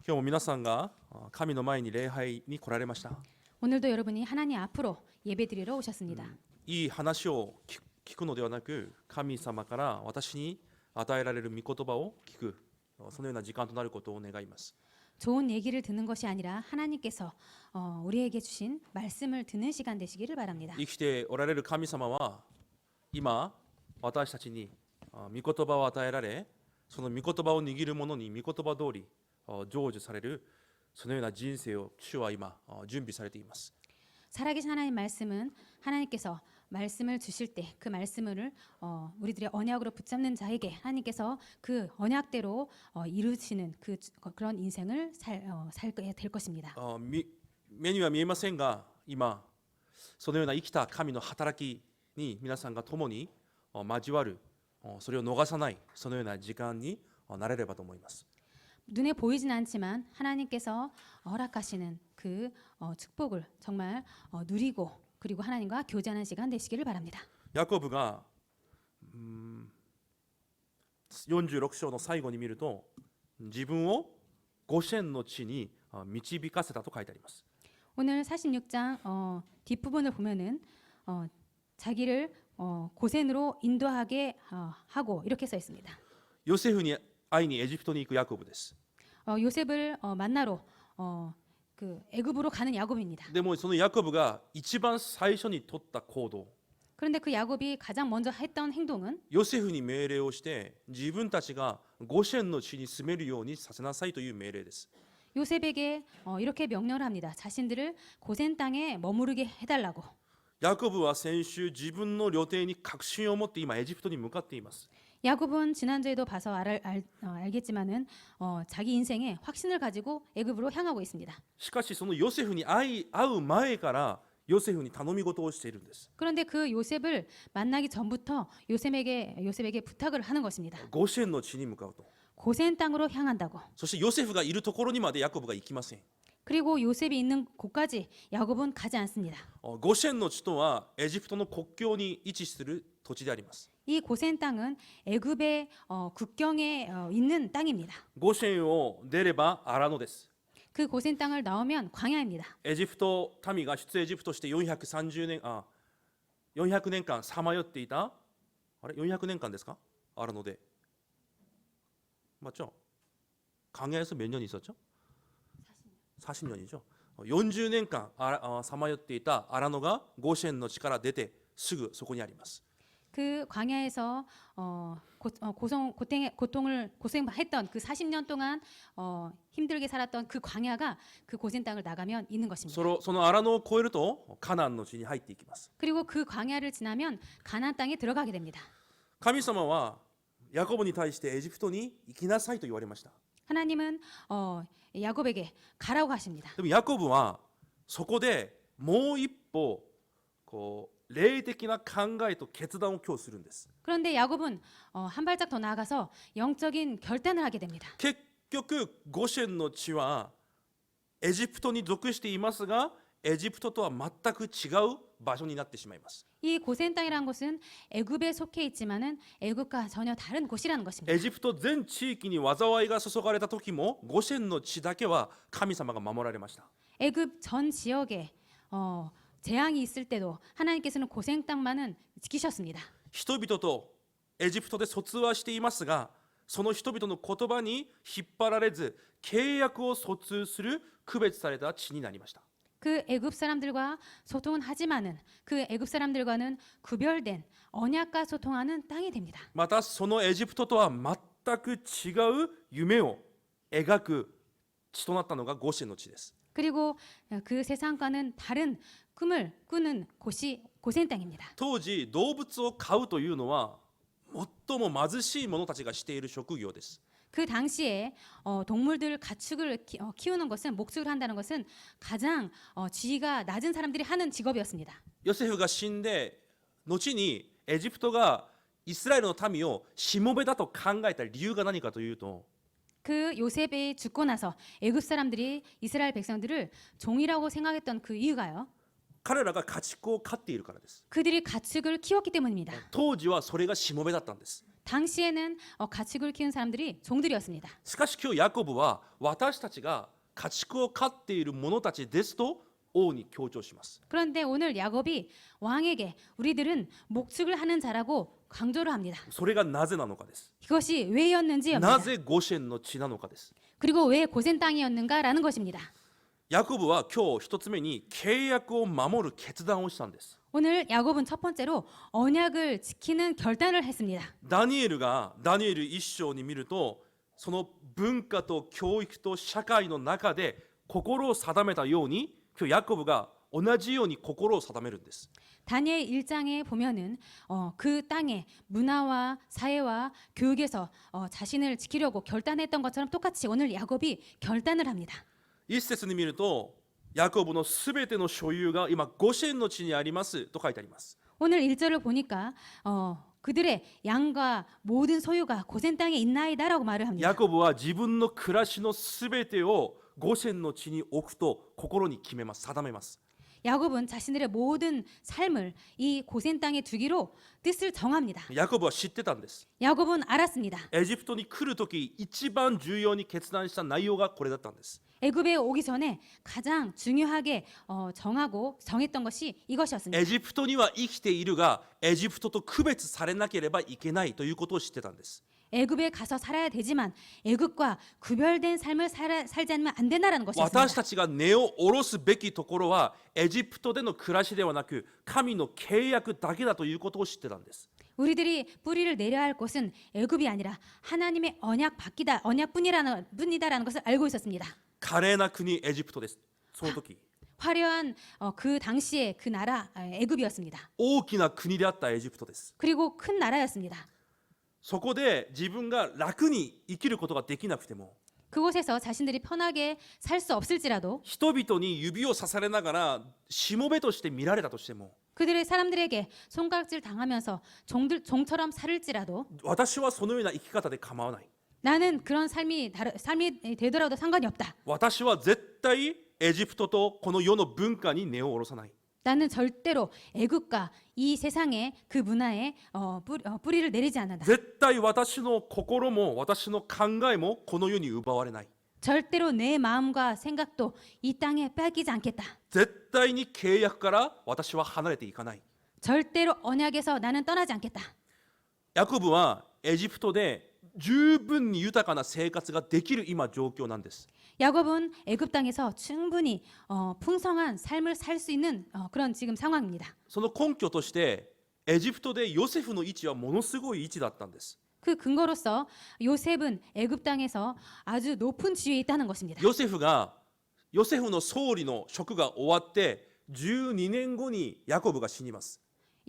今日も皆さんが神の前に礼拝に来られました。 오늘도 여러분이 하나님 앞으로 예배드리러 오셨습니다. いい話を聞くのではなく、神様から私に与えられる御言葉を聞く、そのような時間となることを願います。 좋은 얘기를 듣는 것이 아니라 하나님께서 우리에게 주신 말씀을 듣는 시간 되시기를 바랍니다. 生きておられる神様は今私たちに御言葉を与えられ、その御言葉を握る者に御言葉通り成就される、そのような人生を主は今準備されています。 살아계신 하나님 말씀은 하나님께서 말씀을 주실 때 그 말씀을 우리들의 언약으로 붙잡는 자에게 하나님께서 그 언약대로 이루시는 그런 인생을 살게 될 것입니다. 目には見えませんが、今そのような生きた神の働きに皆さんが共に交わる、それを逃さないそのような時間になれればと思います。 눈에 보이진 않지만 하나님께서 허락하시는 그 축복을 정말 누리고 그리고 하나님과 교제하는 시간 되시기를 바랍니다. ヤコブが46章の最後に見ると、自分をゴシェンの地に導かせたと書いてあります。 오늘 46장 뒷부분을 보면은 자기를 고센으로 인도하게 하고 이렇게 써 있습니다. ヨセフに会いにエジプトに行くヤコブです。 요셉을 만나러 그 애굽으로 가는 야곱입니다. でもそのヤコブが一番最初に取った行動、 그런데 그 야곱이 가장 먼저 했던 행동은 ヨセフに命令をして自分たちがゴシェンの地に住めるようにさせなさいという命令です。 요셉에게 이렇게 명령을 합니다. 자신들을 고센 땅에 머무르게 해달라고. ヤコブは先週自分の旅程に確信を持って今エジプトに向かっています。 야곱은 지난주에도 봐서 알겠지만은 자기 인생에 확신을 가지고 애굽으로 향하고 있습니다. しかしそのヨセフに会う前からヨセフに頼み事をしているんです。 그런데 그 요셉을 만나기 전부터 요셉에게 부탁을 하는 것입니다. ゴシェンの地に向かうと。 고센 땅으로 향한다고. そしてヨセフがいるところにまでヤコブが行きません。 그리고 요셉이 있는 곳까지 야곱은 가지 않습니다. ゴシェンの地とはエジプトの国境に位置する土地であります。 이 고센 땅은 애굽의 국경에 있는 땅입니다. ゴシェンを出ればアラノです。 그 고센 땅을 나오면 광야입니다. エジプト民が出エジプトして400年間さまよっていた、あれ400年間ですか、アラノで。 맞죠? 광야에서 몇 년 있었죠? 40년이죠. 40年間さまよっていたアラノがゴシェンの地から出てすぐそこにあります。 그 광야에서 고통을 고생했던 그 40년 동안 힘들게 살았던 그 광야가 그 고센 땅을 나가면 있는 것입니다. そのアラノを越えるとカナンの地に入っていきます。 그리고 그 광야를 지나면 가나안 땅에 들어가게 됩니다. 神様はヤコブに対してエジプトに行きなさいと言われました。 하나님은 야곱에게 가라고 하십니다. でもヤコブはそこでもう一歩霊的な考えと決断を今日するんです。 그런데 야곱은 한 발짝 더 나아가서 영적인 결단을 하게 됩니다. 結局ゴシェンの地はエジプトに属していますが、エジプトとは全く違う場所になってしまいます。 이 고센 땅이라는 곳은 애굽에 속해 있지만은 애굽과 전혀 다른 곳이라는 것입니다. エジプト全地域に災いが注がれた時もゴシェンの地だけは神様が守られました。 애굽 전 지역에 재앙이 있을 때도 하나님께서는 고센 땅만은 지키셨습니다. 人々とエジプトで疎通はしていますが、その人々の言葉に引っ張られず契約を疎通する区別された地になりました。 그 애굽 사람들과 소통은 하지만은 그 애굽 사람들과는 구별된 언약과 소통하는 땅이 됩니다. またそのエジプトとは全く違う夢を描く地となったのがゴシェンの地です。 그리고 그 세상과는 다른 꿈을 꾸는 곳이 고센 땅입니다. 当時動物を飼うというのは最も貧しい者たちがしている職業です。 그 당시에 동물들 가축을 키우는 것은 목축을 한다는 것은 가장 지위가 낮은 사람들이 하는 직업이었습니다. ヨセフが死んで後にエジプトがイスラエルの民をしもべだと考えた理由が何かというと、 그 요셉이 죽고 나서 애굽 사람들이 이스라엘 백성들을 종이라고 생각했던 그 이유가요. 彼らが家畜を飼っているからです。 그들이 가축을 키웠기 때문입니다. 当時はそれがしもべだったんです。 당시에는 가축을 키운 사람들이 종들이었습니다. しかし今日ヤコブは私たちが家畜を飼っている者たちですと王に強調します。 그런데 오늘 야곱이 왕에게 우리들은 목축을 하는 자라고 강조를 합니다. それがなぜなのかです。 그것이 왜였는지입니다. なぜゴシェンの地なのかです。 그리고 왜 고센 땅이었는가라는 것입니다. ヤコブは今日一つ目に契約を守る決断をしたんです。 오늘 야곱은 첫 번째로 언약을 지키는 결단을 했습니다. ダニエル一章に見るとその文化と教育と社会の中で心を定めたように今日ヤコブが同じように心を定めるんです。 다니엘 1장에 보면은 그 땅의 문화와 사회와 교육에서 자신을 지키려고 결단했던 것처럼 똑같이 오늘 야곱이 결단을 합니다. 一節に見るとヤコブのすべての所有が今ゴシェンの地にありますと書いてあります。 오늘 1절을 보니까 그들의 양과 모든 소유가 고센 땅에 있나이다라고 말을 합니다. ヤコブは自分の暮らしのすべてをゴシェンの地に置くと心に決めます、定めます。 야곱은 자신들의 모든 삶을 이 고센 땅에 두기로 뜻을 정합니다. ヤコブは知ってたんです。 야곱은 알았습니다. エジプトに来るとき一番重要に決断した内容がこれだったんです。 애굽에 오기 전에 가장 중요하게 정했던 것이 이것이었습니다. エジプトには生きているがエジプトと区別されなければいけないということを知ってたんです。 애굽에 가서 살아야 되지만 애굽과 구별된 삶을 살지 않으면 안 된다라는 私 것이었습니다. たちが根を下ろすべきところはエジプトでの暮らしではなく神の契約だけだということを知ってたんです。 우리들이 뿌리를 내려야 할 곳은 애굽이 아니라 하나님의 언약뿐이다라는 것을 알고 있었습니다. 華麗な国エジプトです。その時 화려한 그 당시의 그 나라 애굽이었습니다. 大きな国であったエジプトです。 그리고 큰 나라였습니다. そこで自分が楽に生きることができなくても 그곳에서 자신들이 편하게 살 수 없을지라도 人々に指をさされながらしもべとして見られたとしても 그들의 사람들에게 손가락질 당하면서 종처럼 살을지라도 私はそのような生き方で構わない。 나는 그런 삶이 되더라도 상관이 없다. 私は絶対エジプトとこの世の文化に根を下ろさない。 나는 절대로 애굽과 이 세상의 그 문화에 뿌리를 내리지 않는다. 絶対私の心も私の考えもこの世に奪われない。 절대로 내 마음과 생각도 이 땅에 뺏기지 않겠다. 絶対に契約から私は離れていかない。 절대로 언약에서 나는 떠나지 않겠다. ヤコブはエジプトで十分に豊かな生活ができる今状況なんです。 야곱은 애굽 땅에서 충분히 풍성한 삶을 살 수 있는 그런 지금 상황입니다. その根拠としてエジプトでヨセフの位置はものすごい位置だったんです。 그 근거로서 요셉은 애굽 땅에서 아주 높은 지위에 있다는 것입니다. ヨセフの総理の職が終わって12年後にヤコブが死にます。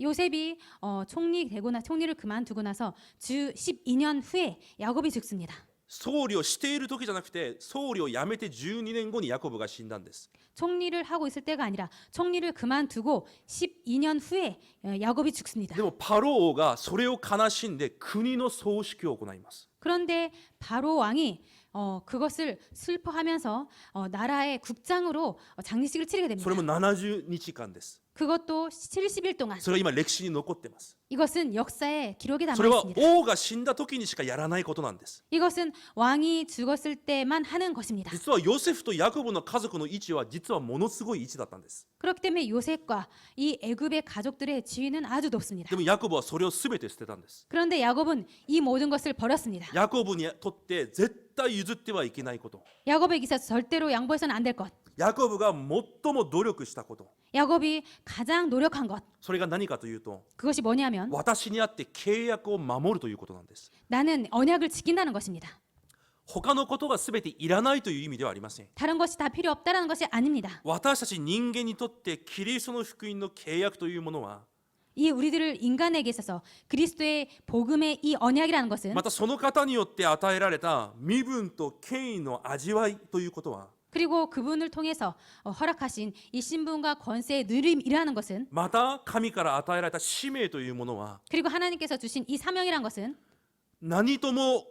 요셉이 총리를 그만두고 나서 12년 후에 야곱이 죽습니다. 総理をしている時じゃなくて総理を辞めて12年後にヤコブが死んだんです。 총리를 하고 있을 때가 아니라 총리를 그만두고 12년 후에 야곱이 죽습니다. でもパロ王がそれを悲しんで国の葬式を行います。 그런데 바로 왕이 그것을 슬퍼하면서 나라의 국장으로 장례식을 치르게 それ 됩니다. も70日間です。 그것도 70일 동안 それが今歴史に残ってます。 이것은 역사의 기록에 そ 남아 れは 있습니다. 王が死んだ時にしかやらないことなんです。 이것은 왕이 죽었을 때만 하는 것입니다. 実はヨセフとヤコブの家族の位置は実はものすごい位置だったんです。 그렇기 때문에 요셉과 이 애굽의 가족들의 지위는 아주 높습니다. でもヤコブはそれを全て捨てたんです。 그런데 야곱은 이 모든 것을 버렸습니다. ヤコブにとって絶対譲ってはいけないこと。 야곱에게 있어서 절대로 양보해서는 안 될 것. ヤコブが最も努力したこと。 야곱이 가장 노력한 것. それが何かというと 그것이 뭐냐면 私にあって契約を守るということなんです。 나는 언약을 지킨다는 것입니다. 他のことが全ていらないという意味ではありません。 다른 것이 다 필요 없다라는 것이 아닙니다. 私たち人間にとってキリストの福音の契約というものは 이 우리들을 인간에게 있어서 그리스도의 복음의 이 언약이라는 것은 またその方によって与えられた身分と権威の味わいということは 그리고 그분을 통해서 허락하신 이 신분과 권세의 누림이라는 것은 また神から与えられた使命というものは 그리고 하나님께서 주신 이 사명이란 것은 何とも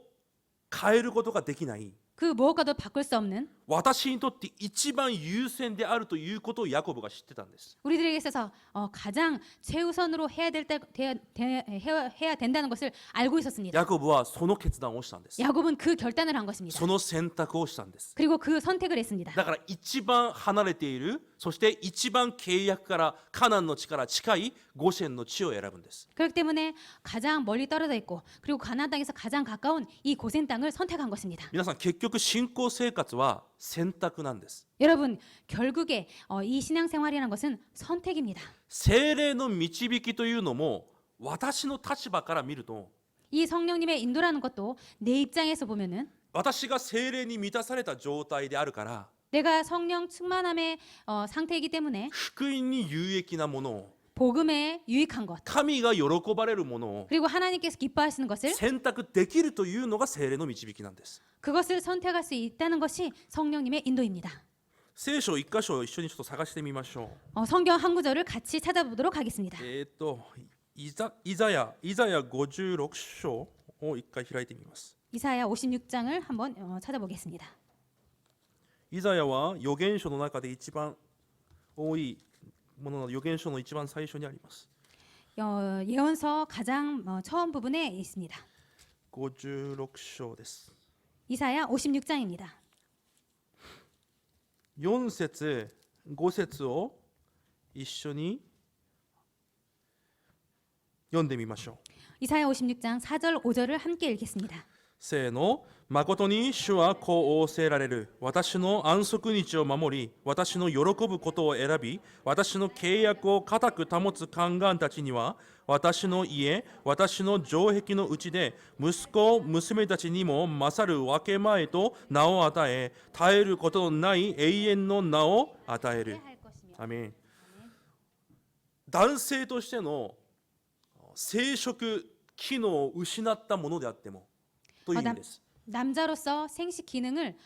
変えることができない 그 무엇과도 바꿀 수 없는 私にとって一番優先であるということをヤコブが知ってたんです。 우리들에게 있어서 가장 최우선으로 해야 된다는 것을 알고 있었습니다. ヤコブはその決断をしたんです。 야곱은 그 결단을 한 것입니다. その選択をしたんです。 그리고 그 선택을 했습니다. だから一番離れている、そして一番契約からカナンの地から近いゴシェンの地を選ぶんです。 그렇기 때문에 가장 멀리 떨어져 있고 그리고 가나안 땅에서 가장 가까운 이 고센 땅을 선택한 것입니다. 皆さん、結局信仰生活は選択なんです。 여러분, 결국에 이 신앙생활이라는 것은 선택입니다. 聖霊の導きというのも私の立場から見ると、 이 성령님의 인도라는 것도 내 입장에서 보면은 私が聖霊に満たされた状態であるから 내가 성령 충만함의 상태이기 때문에 福音に有益なものを、 복음에 유익한 것 神が喜ばれるものを 그리고 하나님께서 기뻐하시는 것을 選択できるというのが聖霊の導きなんです。 그것을 선택할 수 있다는 것이 성령님의 인도입니다. 聖書一箇所を一緒にちょっと探してみましょう。 성경 한 구절을 같이 찾아보도록 하겠습니다. イザヤ56章を一回開いてみます。 이사야 56장을 한번 찾아보겠습니다. イザヤは預言書の中で一番多いものの預言書の一番最初にあります。 예언서 가장 처음 부분에 있습니다. 56章です。 이사야 56장입니다. 4節5節を一緒に読んでみましょう。 이사야 56장 4절 5절을 함께 읽겠습니다. せーの。誠に主はこう仰せられる。私の安息日を守り、私の喜ぶことを選び、私の契約を固く保つ宦官たちには、私の家、私の城壁のうちで、息子、娘たちにも勝る分け前と名を与え、絶えることのない永遠の名を与える。アメン。男性としての生殖機能を失ったものであってもという意味です。 남자로서 생식 기능을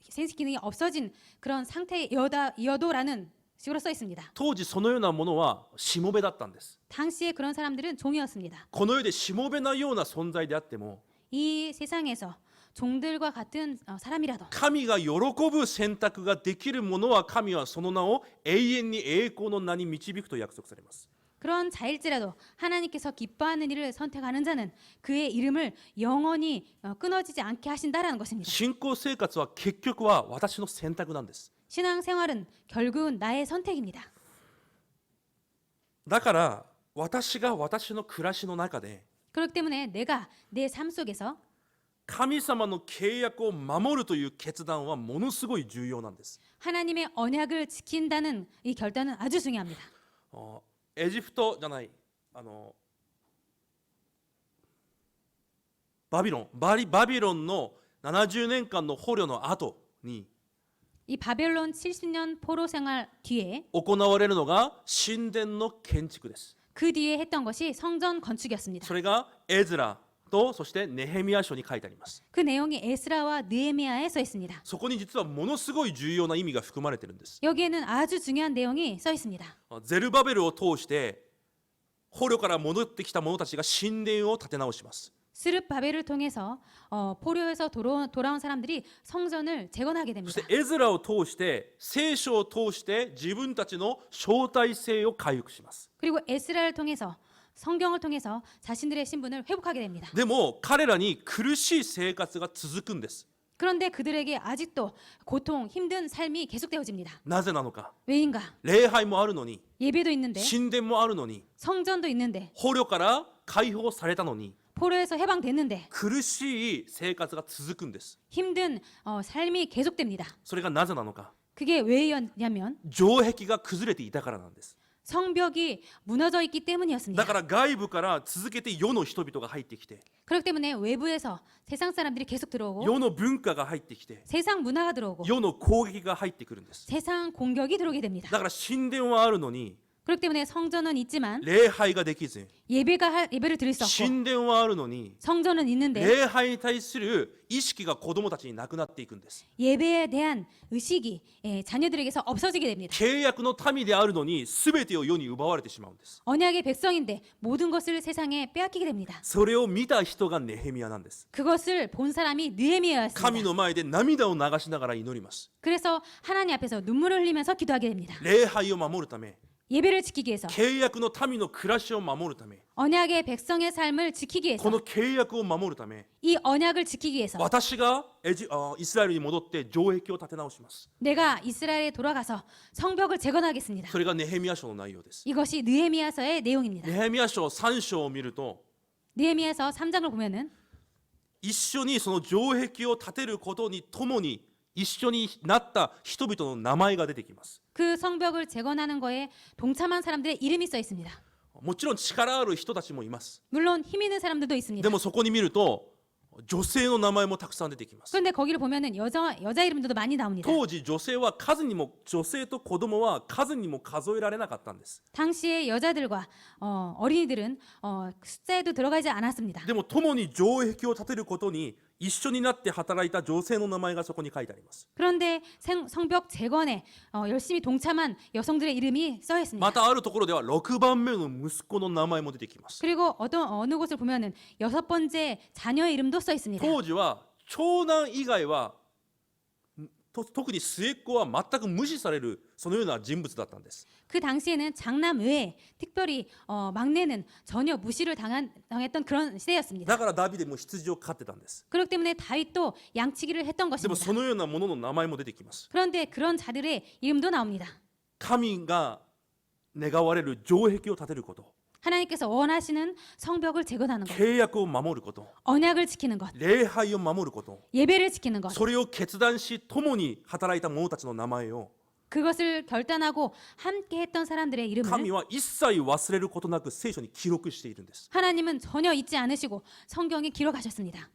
생식 기능이 없어진 그런 상태의 여도라는 식으로 써 있습니다. 当時そのようなものはしもべだったんです。 당시에 그런 사람들은 종이었습니다. この世でしもべなような存在であっても 이 세상에서 종들과 같은 사람이라도 神が喜ぶ選択ができるものは神はその名を永遠に栄光の名に導くと約束されます。 그런 자일지라도 하나님께서 기뻐하는 일을 선택하는 자는 그의 이름을 영원히 끊어지지 않게 하신다라는 것입니다. 信仰生活は結局は私の選択なんです。 신앙생활은 결국은 나의 선택입니다. だから私が私の暮らしの中で 그렇기 때문에 내가 내 삶 속에서 神様の契約を守るという決断はものすごい重要なんです。 하나님의 언약을 지킨다는 이 결단은 아주 중요합니다. エジプトじゃないバビロンの70年間の捕虜の後に 이 바벨론 70년 포로 생활 뒤에 行われるのが神殿の建築です。 그 뒤에 했던 것이 성전 건축이었습니다. それがエズラとそしてネヘミヤ書に書いてあります。 그 내용이 에스라와 느헤미야에 써 있습니다. そこに実はものすごい重要な意味が含まれているんです。 여기에는 아주 중요한 내용이 써 있습니다. ゼルバベルを通して捕虜から戻ってきた者たちが神殿を建て直します。 스룹바벨을 통해서 포로에서 돌아온 사람들이 성전을 재건하게 そ 됩니다. してエズラを通して聖書を通して自分たちの招待性を回復します。 그리고 에스라를 통해서 성경을 통해서 자신들의 신분을 회복하게 됩니다. でも彼らに苦しい生活が続くんです。 그런데 그들에게 아직도 고통, 힘든 삶이 계속되어집니다. なぜなのか。 왜인가? 礼拝もあるのに、 예배도 있는데 神殿もあるのに、 성전도 있는데 捕虜から解放されたのに 포로에서 해방됐는데 苦しい生活が続くんです。 힘든 삶이 계속됩니다. それがなぜなのか。 그게 왜였냐면 城壁が崩れていたからなんです。 성벽이 무너져 있기 だ 때문이었습니다. から外部から続けて世の人々が入ってきて、 그렇기 때문에 외부에서 세상 사람들이 계속 들어오고 世の文化が入ってきて、 세상 문화가 들어오고 世の攻撃が入ってくるんです。 세상 공격이 들어오게 됩니다. だから神殿はあるのに、 그렇기 때문에 성전은 있지만 礼拝ができず、 예배를 드릴 수 없고 神殿はあるのに 성전은 있는데 礼拝に対する意識が子供たちになくなっていくんです。 예배에 대한 의식이 자녀들에게서 없어지게 됩니다. 契約の民であるのに全てを世に奪われてしまうんです。 언약의 백성인데 모든 것을 세상에 빼앗기게 됩니다. それを見た人がネヘミヤなんです。 그것을 본 사람이 神 느헤미야였습니다. の前で涙を流しながら祈ります。 그래서 하나님 앞에서 눈물을 흘리면서 기도하게 됩니다. 礼拝を守るため、 예배를 지키기 위해서 契約の民の暮らしを守るため、 언약의 백성의 삶을 지키기 こ 위해서 の契約を守るため、 이 언약을 지키기 위해서 私がイスラエルに戻って城壁を立て直します。 내가 이스라엘에 돌아가서 성벽을 재건하겠습니다. それがネヘミヤ書の内容です。 이것이 느헤미야서의 내용입니다. ネヘミヤ書3章を見ると、 느헤미야서 3장을 보면은 一緒にその城壁を建てることに共に一緒になった人々の名前が出てきます。 그 성벽을 재건하는 거에 동참한 사람들의 이름이 써 있습니다. もちろん力ある人たちもいます。 물론 힘 있는 사람들도 있습니다. でもそこに見ると女性の名前もたくさん出てきます。 그런데 거기를 보면은 여자 이름들도 많이 나옵니다. 当時女性は数にも女性と子供は数にも数えられなかったんです。 당시의 여자들과 어린이들은 숫자에도 들어가지 않았습니다. でも共に城壁を建てることに一緒になって働いた女性の名前がそこに書いてあります。 그런데 성벽 재건에 열심히 동참한 여성들의 이름이 써 있습니다. またあるところでは6番目の息子の名前も出てきます。 그리고 어느 곳을 보면은 6번째 자녀의 이름도 써 있습니다. 当時は長男以外は特に末っ子は全く無視されるそのような人物だったんです。 그 당시에는 장남 외에 특별히 막내는 전혀 무시를 당했던 그런 시대였습니다. だからダビデも羊を飼ってたんです。 그렇기 때문에 다윗도 양치기를 했던 でも 것입니다. そのようなものの名前も出てきます。 그런데 그런 자들의 이름도 나옵니다. 神が願われる城壁を建てること、 하나님께서 원하시는 성벽을 재건하는 것, 契約を守ること、 언약을 지키는 것, 礼拝を守ること、 예배를 지키는 것, それを決断し共に働いた者たちの名前を 그것을 결단하고 함께 했던 사람들의 神 이름을 は一切忘れることなく聖書に記録しているんです。 하나님은 전혀 잊지 않으시고 성경에 기록하셨습니다.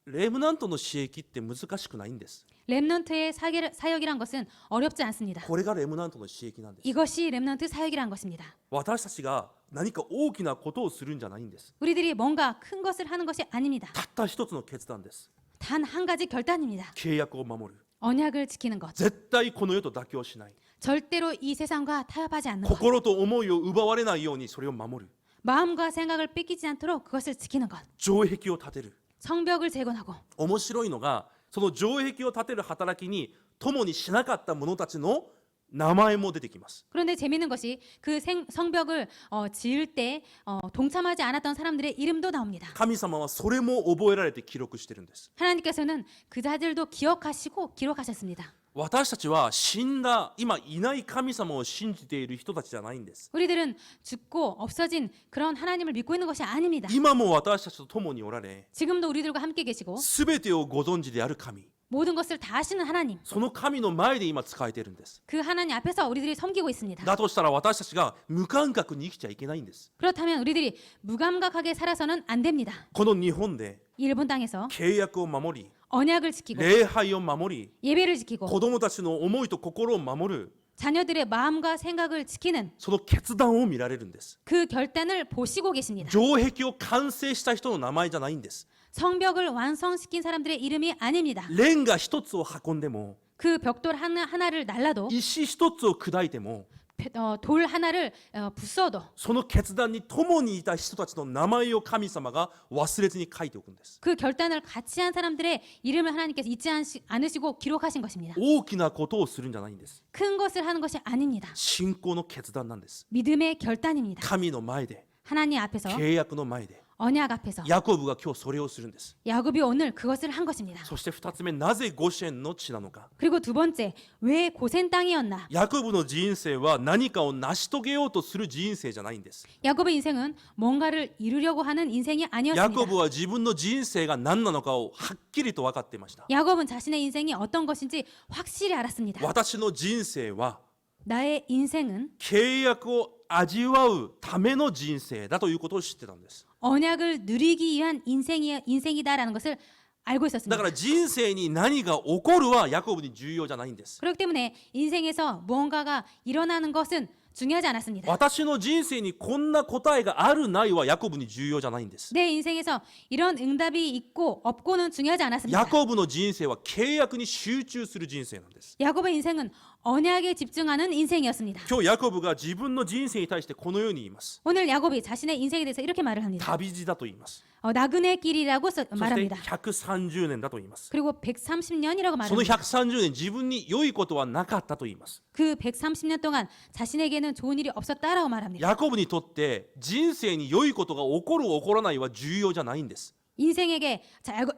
レムナントの私益って難しくないんです。 렘넌트의 사역이란 것은 어렵지 않습니다. これがレムナントの私益なんです。 이것이 렘넌트 사역이란 것입니다. 私たちが何か大きなことをするんじゃないんです。 우리들이 뭔가 큰 것을 하는 것이 아닙니다. たった一つの決断です。 단 한 가지 결단입니다. 契約を守る。 언약을 지키는 것. 絶対この世と妥協しない。 절대로 이 세상과 타협하지 않는 것. 心と思いを奪われないようにそれを守る。 마음과 생각을 뺏기지 않도록 그것을 지키는 것. 城壁を建てる。 성벽을 재건하고 面白いのがその城壁を建てる働きに共にしなかった者たちの名前も出てきます。 그런데 재미있는 것이 그 성벽을 지을 때 동참하지 않았던 사람들의 이름도 나옵니다. 神様はそれも覚えられて記録してるんです。 하나님께서는 그 자들도 기억하시고 기록하셨습니다. 私たちは死んだ今いない神様を信じている人たちじゃないんです。 우리들은 죽고 없어진 그런 하나님을 믿고 있는 것이 아닙니다. 今も私たちと共におられ 지금도 우리들과 함께 계시고 全てをご存知である神、 모든 것을 다 아시는 하나님, その神の前で今仕えているんです。 그 하나님 앞에서 우리들이 섬기고 있습니다. だとしたら私たちが無感覚に生きちゃいけないんです。 그렇다면 우리들이 무감각하게 살아서는 안 됩니다. この日本で 일본 땅에서 契約を守り、 언약을 지키고 礼拝を守り、 예배를 지키고 子供たちの思いと心を守る 자녀들의 마음과 생각을 지키는 その決断を見られるんです。 그 결단을 보시고 계십니다. 城壁を完成した人の名前じゃないんです。 성벽을 완성시킨 사람들의 이름이 아닙니다. レンガ一つを運んでも、 그 벽돌 하나를 날라도 石一つを砕いても、 돌 하나를 부숴도 その決断に共にいた人たちの名前を神様が忘れずに書いておくんです。 그 결단을 같이 한 사람들의 이름을 하나님께서 잊지 않으시고 기록하신 것입니다. 大きなことをするんじゃないんです。 큰 것을 하는 것이 아닙니다. 信仰の決断なんです。 믿음의 결단입니다. 神の前で、 하나님 앞에서 契約の前で、 언약 앞에서 ヤコブが今日それをするんです。 야곱이 오늘 그것을 한 것입니다. そして2つ目、なぜゴシェンの地なのか。 그리고 두 번째, 왜 고센 땅이었나? ヤコブの人生は何かを成し遂げようとする人生じゃないんです。 야곱의 인생은 뭔가를 이루려고 하는 인생이 ヤコ 아니었습니다. ブは自分の人生が何なのかをはっきりと分かっていました。 야곱은 자신의 인생이 어떤 것인지 확실히 알았습니다. 私の人生は 나의 인생은 契約を味わうための人生だということを知ってたんです。 언약을 누리기 위한 인생이다라는 것을 알고 だ 있었습니다. から人生に何が起こるはヤコブに重要じゃないんです。 그렇기 때문에 인생에서 무언가가 일어나는 것은 중요하지 않았습니다. 私の人生にこんな答えがあるないはヤコブに重要じゃないんです。 내 인생에서 이런 응답이 있고 없고는 중요하지 않았습니다. ヤコブの人生は契約に集中する人生なんです。 야곱의 인생은 언약에 집중하는 인생이었습니다. 今日ヤコブが自分の人生に対してこのように言います。 오늘 야곱이 자신의 인생에 대해서 이렇게 말을 합니다. 旅路だと言います。 나그네 길이라고 そして 말합니다. 130年だと言います。 그리고 130년이라고 その 말합니다. 130年自分に良いことはなかったと言います。 그 130년 동안 자신에게는 좋은 일이 없었다라고 말합니다. ヤコブにとって人生に良いことが起こる起こらないは重要じゃないんです。 인생에게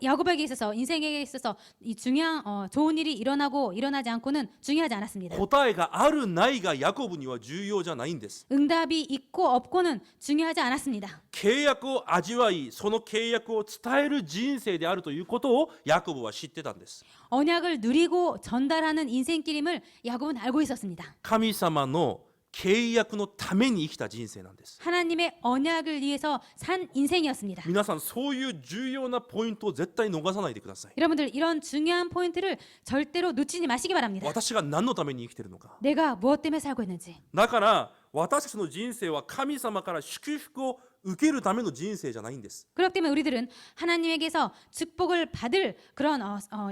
야곱에게 있어서 인생에게 있어서 이 중요한 좋은 일이 일어나고 일어나지 않고는 중요하지 않았습니다. 答えがあるないがヤコブには重要じゃないんです。 응답이 있고 없고는 중요하지 않았습니다. 契約を味わい、その契約を伝える人生であるということをヤコブは知ってたんです。 언약을 누리고 전달하는 인생길임을 야곱은 알고 있었습니다. 神様の契約のために生きた人生なんです。 하나님의 언약을 위해서 산 인생이었습니다. 皆さんそういう重要なポイントを絶対逃さないでください。 여러분들 이런 중요한 포인트를 절대로 놓치지 마시기 바랍니다. 私が何のために生きているのか。 내가 무엇 때문에 살고 있는지. だから私たちの人生は神様から祝福を受けるための人生じゃないんです。 그렇기 때문에 우리들은 하나님에게서 축복을 받을 그런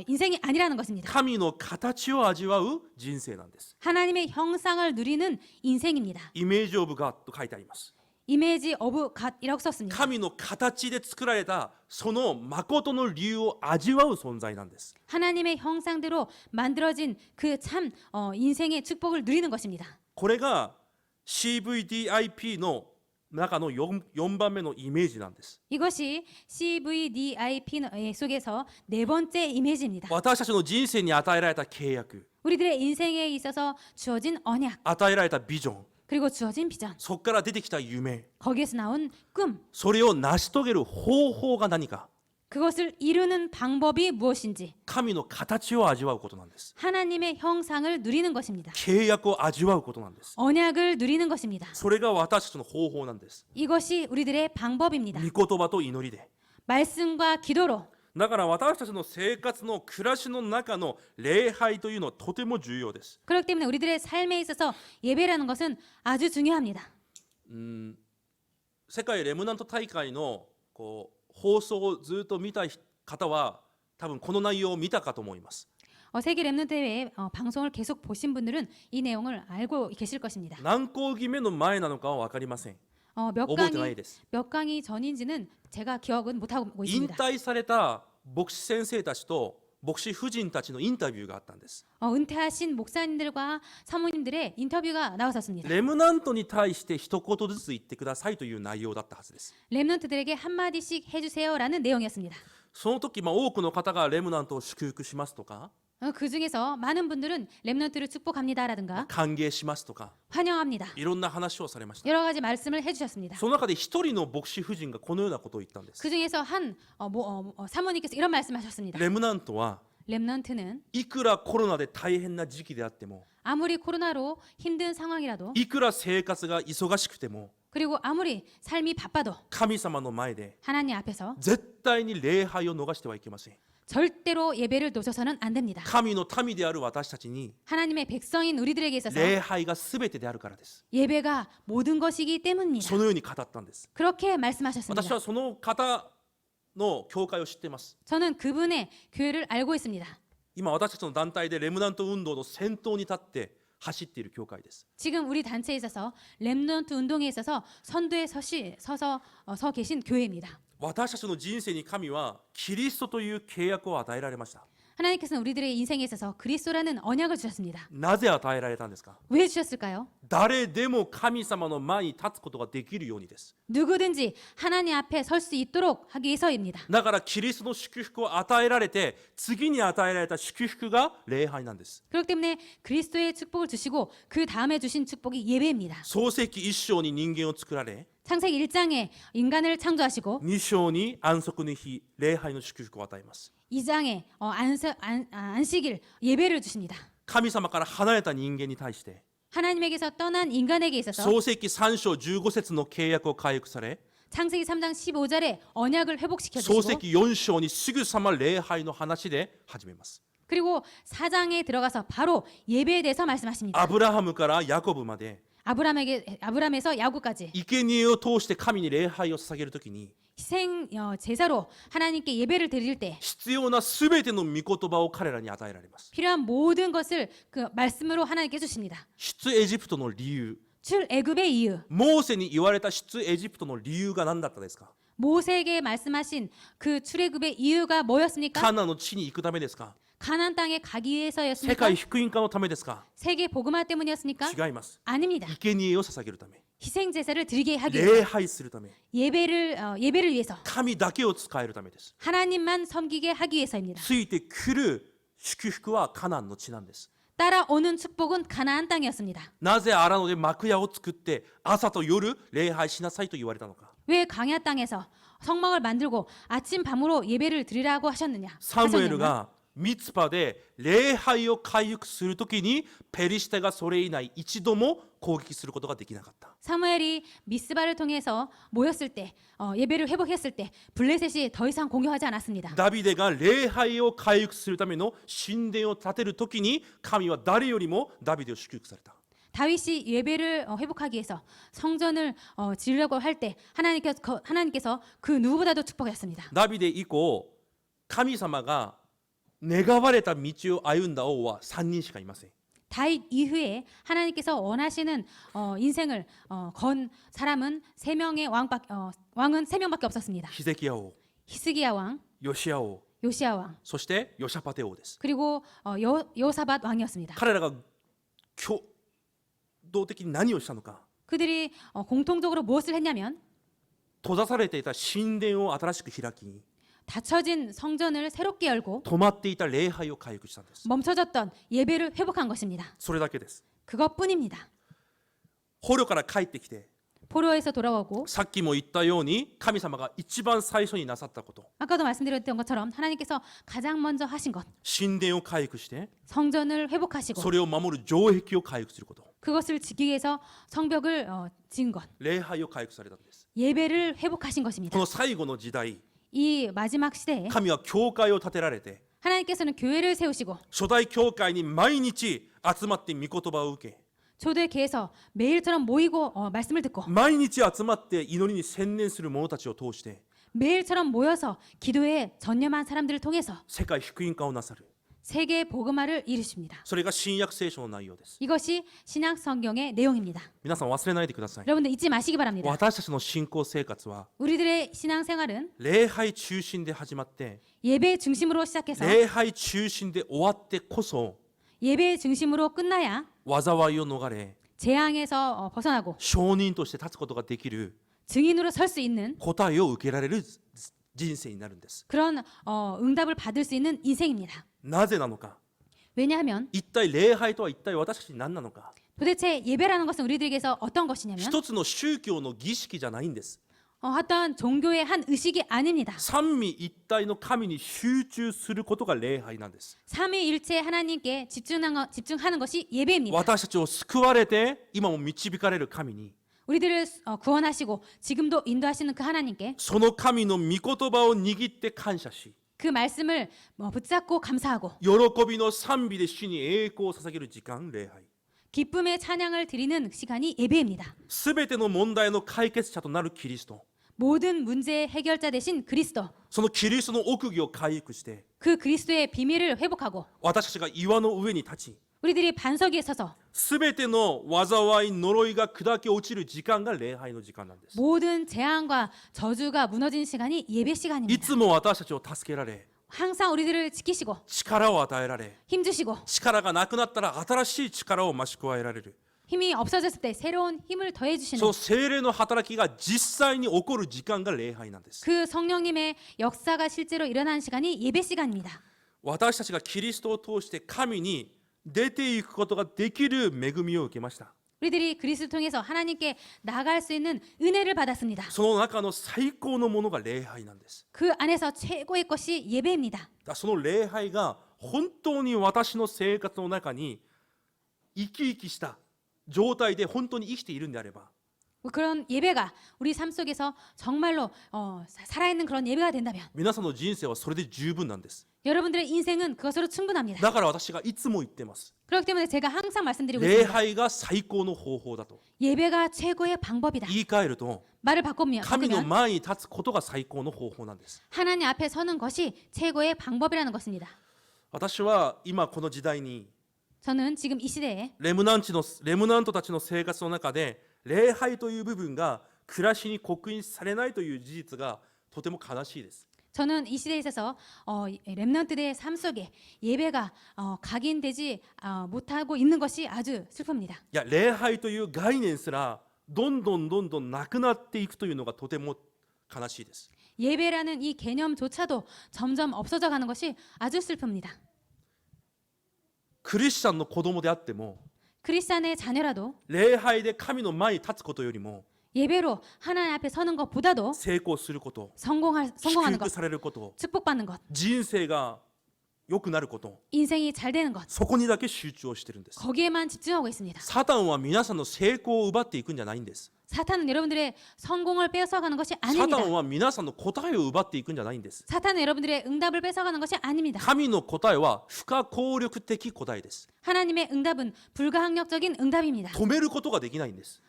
인생이 아니라는 것입니다. 神の形を味わう人生なんです。 하나님의 형상을 누리는 인생입니다. イメージオブガッドと書いてあります。 이미지 오브 갓이라고 썼습니다. 神の形で作られたその誠の理由を味わう存在なんです。 하나님의 형상대로 만들어진 그 참 인생의 축복을 누리는 것입니다. これが CVDIP の中の 4番目のイメージなんです。 이것이 CVDIP 속에서 네 번째 이미지입니다. 私たちの人生に与えられた契約、 우리들의 인생에 있어서 주어진 언약 与えられたビジョン、 그리고 주어진 비전 そこから出てきた夢、 거기에서 나온 꿈 それを成し遂げる方法が何か、 그것을 이루는 방법이 무엇인지 神の形を味わうことなんです。 하나님의 형상을 누리는 것입니다. 契約を味わうことなんです。 언약을 누리는 것입니다. それが私たちの方法なんです。 이것이 우리들의 방법입니다. 御言葉と祈りで。 말씀과 기도로 だから私たちの生活の暮らしの中の礼拝というのはとても重要です。 그렇기 때문에 우리들의 삶에 있어서 예배라는 것은 아주 중요합니다. 世界レムナント大会の放送をずっと見た方は多分この内容を見たかと思います。 세계 랩넌트 대회 방송을 계속 보신 분들은 이 내용을 알고 계실 것입니다. 何講義目の前なのかは分かりません。 몇 覚えてない 강의 です。 몇 강의 전인지는 제가 기억은 못하고 引 있습니다. 退された牧師先生たちと牧師夫人たちのインタビューがあったんです。 은퇴하신 목사님들과 사모님들의 인터뷰가 나왔었습니다. レムナントに対して一言ずつ言ってくださいという内容だったはずです。 랩넌트들에게 한마디씩 해주세요라는 내용이었습니다. その時、多くの方がレムナントを祝福しますとか、 그 중에서 많은 분들은 랩넌트를 축복합니다라든가 歓迎しますとか、 환영합니다. いろんな話をされました。 여러 가지 말씀을 해주셨습니다. その中で一人の牧師夫人がこのようなことを言ったんです。 그 중에서 한 사모님께서 이런 말씀하셨습니다. レムナントは 랩넌트는 いくらコロナで大変な時期であっても、 아무리 코로나로 힘든 상황이라도 いくら生活が忙しくても、 그리고 아무리 삶이 바빠도 神様の前で 하나님 앞에서 絶対に礼拝を逃してはいけません。 절대로 예배를 놓쳐서는 안 됩니다. 神の民である私たちに 하나님의 백성인 우리들에게 있어서 礼拝が全てであるからです。 예배가 모든 것이기 때문입니다. そのように語ったんです。 그렇게 말씀하셨습니다. 私はその方の教会を知っています。 저는 그분의 교회를 알고 있습니다. 今私たちの団体でレムナント運動の先頭に立って走っている教会です。 지금 우리 단체에 있어서 랩넌트 운동에 있어서 선두에 서 계신 교회입니다. 私たちの人生に神はキリストという契約を与えられました。 하나님께서는 우리들의 인생에 있어서 그리스도라는 언약을 주셨습니다. なぜ与えられたんですか？ 왜 주셨을까요? 誰でも神様の前に立つことができるようにです。 누구든지 하나님 앞에 설 수 있도록 하기 위해서입니다. だからキリストの祝福を与えられて、次に与えられた祝福が礼拝なんです。 그렇기 때문에 그리스도의 축복을 주시고 그 다음에 주신 축복이 예배입니다. 創世記1章に人間を作られ、 창세기 1장에 인간을 창조하시고 2章に安息の日、礼拝の祝福を与えます。 2장에 안식일 예배를 주십니다. 神様から離れた人間に対して、 하나님에게서 떠난 인간에게 있어서 創世記3章15節の契約を回復され、 창세기 3장 15절에 언약을 회복시켜 創 주시고 世記4章にすぐさま礼拝の話で始めます。 그리고 4장에 들어가서 바로 예배에 대해서 말씀하십니다. アブラハムからヤコブまで 아브람에서 야곱까지 生贄を通して神に礼拝を捧げるときに 희생 제사로 하나님께 예배를 드릴 때 必要なすべての御言葉を彼らに与えられます。 필요한 모든 것을 그 말씀으로 하나님께 주십니다. 出エジプトの理由、 출애굽의 이유, モーセに言われた出エジプトの理由が何だったですか？ 모세에게 말씀하신 그 출애굽의 이유가 뭐였습니까? カナンの地に行くためですか？ 가나안 땅에 가기 世 위해서였습니까? 界福音化のためですか？ 세계 복음화 때문이었습니까? 違います。 아닙니다. 生贄を捧げるため、 희생 제사를 드리게 하기 위해서 礼拝するため、 예배를 위해서 神だけを使えるためです。 하나님만 섬기게 하기 위해서입니다. ついてくる祝福はカナンの地なんです。 따라오는 축복은 가나안 땅이었습니다. なぜアラノで幕屋を作って朝と夜礼拝しなさいと言われたのか。 왜 광야 땅에서 성막을 만들고 아침 밤으로 예배를 드리라고 하셨느냐? サムエルがミツパで礼拝を回復するときにペリシテがそれ以内一度も攻撃することができなかった。 사무엘이 미스바를 통해서 모였을 때 예배를 회복했을 때 블레셋이 더 이상 공격하지 않았습니다. ダビデが礼拝を回復するための神殿を建てるときに神は誰よりもダビデを祝福された。 다윗이 예배를 회복하기 위해서 성전을 지으려고 할 때 하나님께서 그 누구보다도 축복했습니다. ダビデ以降神様が願われた道を歩んだ王は3人しかいません。 다윗 이후에 하나님께서 원하시는 인생을 건 사람은 왕은 3명밖에 없었습니다. ヒゼキヤ王、 히스기야 왕, ヨシア王、 요시야 왕, そしてヨシャパテ王です。 그리고 여호사밧 왕이었습니다. 彼らが共同的に何をしたのか。 그들이 공통적으로 무엇을 했냐면 閉ざされていた神殿を新しく開き、 닫혀진 성전을 새롭게 열고 止まっていた礼拝を回復したんです。 멈춰졌던 예배를 회복한 것입니다. それだけです。 그것뿐입니다. 捕虜から帰ってきて、 포로에서 돌아오고 さっきも言ったように神様が一番最初になさったこと、 아까도 말씀드렸던 것처럼 하나님께서 가장 먼저 하신 것 神殿を回復して 성전을 회복하시고 それを守る城壁を回復すること、 그것을 지키기 위해서 성벽을 지은 것 礼拝を回復されたんです。 예배를 회복하신 こ 것입니다. の最後の時代、 이 마지막 시대에 神は教会を建てられて、 하나님께서는 교회를 세우시고 初代教会に毎日集まって御言葉を受け、 초대교회에서 매일처럼 모이고 말씀을 듣고 毎日集まって祈りに専念する者たちを通して 매일처럼 모여서 기도에 전념한 사람들을 통해서 世界福音化をなさる。 세계 복음화를 이루십니다. それが新約聖書の内容です。 이것이 신약 성경의 내용입니다. 皆さん忘れないでください。 여러분들 잊지 마시기 바랍니다. 私たちの信仰生活は 우리들의 신앙 생활은 礼拝中心で始まって 예배 중심으로 시작해서 礼拝中心で終わってこそ 예배 중심으로 끝나야 災いを逃れ 재앙에서 벗어나고 証人として立つことができる 증인으로 설 수 있는 答えを受けられる人生になるんです。 그런 응답을 받을 수 있는 인생입니다. なぜなのか。 왜냐하면 一体礼拝とは一体私たちに何なのか。 도대체 예배라는 것은 우리들에게서 어떤 것이냐면 一つの宗教の儀式じゃないんです。 어떤 종교의 한 의식이 아닙니다. 三位一体の神に集中することが礼拝なんです。 삼위일체 하나님께 집중하는 것이 예배입니다. 私たちを救われて今も導かれる神に 우리들을 구원하시고 지금도 인도하시는 그 하나님께 その神の御言葉を握って感謝し 그 말씀을 붙잡고 감사하고 喜びの賛美で主に栄光を捧げる時間、礼拝。 기쁨의 찬양을 드리는 시간이 예배입니다. すべての問題の解決者となるキリスト。 모든 문제의 해결자 되신 그리스도, そのキリストの奥義を回復して 그 그리스도의 비밀을 회복하고 私たちが岩の上に立ち 우리들이 반석 위에 서서 すべての災い呪いが砕け落ちる時間が礼拝の時間なんです。 모든 재앙과 저주가 무너진 시간이 예배 い 시간입니다. つも私たちを助けられ 항상 우리들을 지키시고 力を与えられ 힘주시고 力がなくなったら新しい力を増し加えられる 힘이 없어졌을 때 새로운 힘을 더해 そ 주시는 の聖霊の働きが実際に起こる時間が礼拝なんです。 그 성령님의 역사가 실제로 일어나는 시간이 예배 시간입니다. 私たちがキリストを通して神に出ていくことができる恵みを受けました。 우리들이 그리스도를 통해서 하나님께 나아갈 수 있는 은혜를 받았습니다. その中の最高のものが礼拝なんです。 그 안에서 최고의 것이 예배입니다. だからその礼拝が本当に私の生活の中に生き生きした状態で本当に生きているんであれば 그런 예배가 우리 삶 속에서 정말로 살아있는 그런 예배가 된다면 皆さんの人生はそれで十分なんです。 여러분들의 인생은 그것으로 충분합니다. だから私がいつも言ってます。 그렇기 때문에 제가 항상 말씀드리고 礼 있습니다. 拝が最高の方法だと。 예배가 최고의 방법이다. 言い換えると、 말을 바꾸면 神の前に立つことが最高の方法なんです。 하나님 앞에 서는 것이 최고의 방법이라는 것입니다. 私は今この時代に 저는 지금 이 시대에 レムナントたちの生活の中で礼拝という部分が暮らしに刻印されないという事実がとても悲しいです。 저는 이 시대에 있어서 렘넌트들의 삶 속에 예배가 각인되지 못하고 있는 것이 아주 슬픕니다. いや、礼拝という概念すらどんどんなくなっていくというのがとても悲しいです。 예배라는 이 개념조차도 점점 없어져 가는 것이 아주 슬픕니다. クリスチャンの子供であっても 크리스찬의 자녀라도 礼拝で神の前に立つことよりも 예배로 하나님 앞에 서는 것보다도 成功すること、 성공하는 祝 것, 福されること、 축복받는 것, 人生が良くなること、 인생이 잘 되는 것, そこにだけ集中をしてるんです。 거기에만 집중하고 있습니다. サタンは皆さんの成功を奪っていくんじゃないんです。 사탄은 여러분들의 성공을 뺏어가는 것이 サ 아닙니다. タンは皆さんの答えを奪っていくんじゃないんです。 사탄은 여러분들의 응답을 뺏어가는 것이 아닙니다. 神の答えは不可抗力的答えです。 하나님의 응답은 불가항력적인 응답입니다. 止めることができないんです。